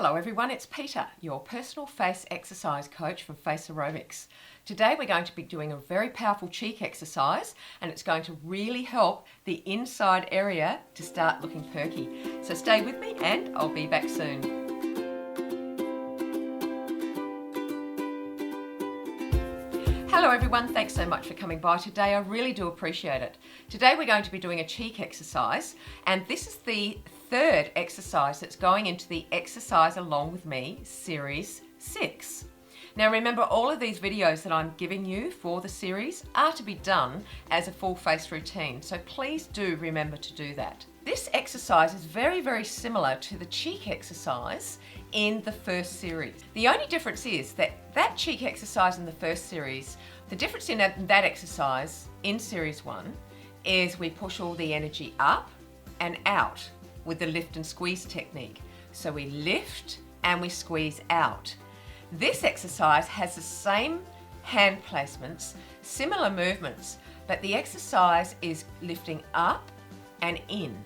Hello everyone, it's Peter, your personal face exercise coach from FACEROBICS. Today we're going to be doing a very powerful cheek exercise and it's going to really help the inside area to start looking perky. So stay with me and I'll be back soon. Hello everyone, thanks so much for coming by today. I really do appreciate it. Today we're going to be doing a cheek exercise and this is the third exercise that's going into the Exercise Along With Me Series 6. Now remember, all of these videos that I'm giving you for the series are to be done as a full face routine, so please do remember to do that. This exercise is very, very similar to the cheek exercise in the first series. The only difference is that cheek exercise in the first series, the difference in that exercise in series 1 is we push all the energy up and out with the lift and squeeze technique. So we lift and we squeeze out. This exercise has the same hand placements, similar movements, but the exercise is lifting up and in.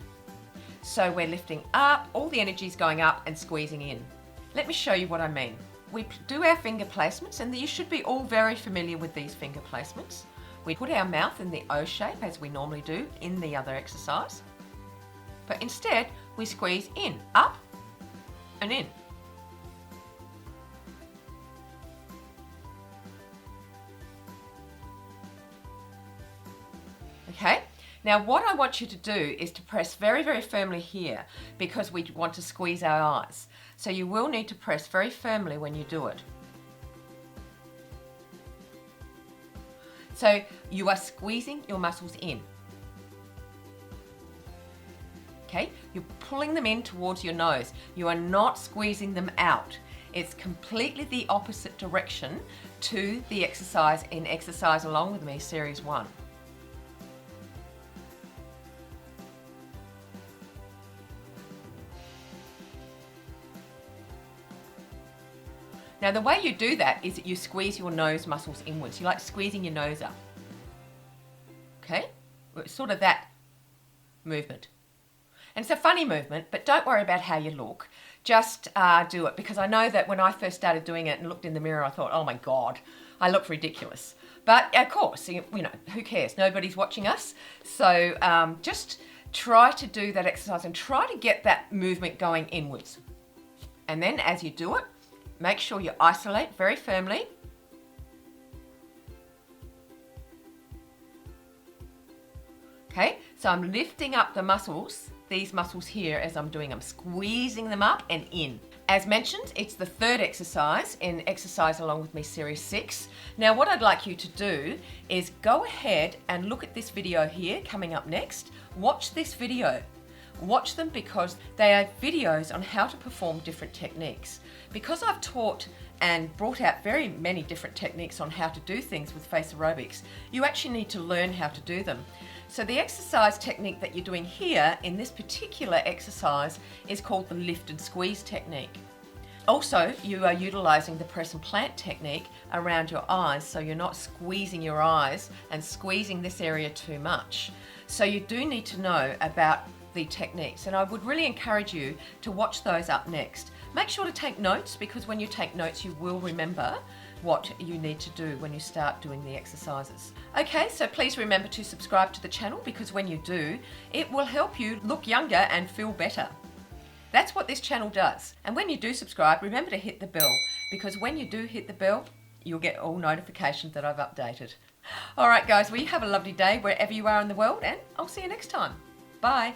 So we're lifting up, all the energy is going up and squeezing in. Let me show you what I mean. We do our finger placements, and you should be all very familiar with these finger placements. We put our mouth in the O shape as we normally do in the other exercise. But instead, we squeeze in, up and in. Okay, now what I want you to do is to press very, very firmly here because we want to squeeze our eyes. So you will need to press very firmly when you do it. So you are squeezing your muscles in. Okay, you're pulling them in towards your nose. You are not squeezing them out. It's completely the opposite direction to the exercise in Exercise Along With Me Series 1. Now the way you do that is that you squeeze your nose muscles inwards. You like squeezing your nose up. Okay, it's sort of that movement. And it's a funny movement, but don't worry about how you look. Just do it, because I know that when I first started doing it and looked in the mirror, I thought, oh my God, I look ridiculous. But of course, you know, who cares? Nobody's watching us. So just try to do that exercise and try to get that movement going inwards. And then as you do it, make sure you isolate very firmly. Okay, so I'm lifting up the muscles, these muscles here as I'm doing, I'm squeezing them up and in. As mentioned, it's the third exercise in Exercise Along With Me Series 6. Now what I'd like you to do is go ahead and look at this video here coming up next. Watch this video. Watch them because they are videos on how to perform different techniques. Because I've taught and brought out very many different techniques on how to do things with face aerobics, you actually need to learn how to do them. So the exercise technique that you're doing here in this particular exercise is called the lift and squeeze technique. Also, you are utilizing the press and plant technique around your eyes, so you're not squeezing your eyes and squeezing this area too much. So you do need to know about the techniques, and I would really encourage you to watch those up next. Make sure to take notes, because when you take notes you will remember what you need to do when you start doing the exercises. Okay, so please remember to subscribe to the channel, because when you do, it will help you look younger and feel better. That's what this channel does. And when you do subscribe, remember to hit the bell, because when you do hit the bell, you'll get all notifications that I've updated. All right guys, well you have a lovely day wherever you are in the world, and I'll see you next time. Bye.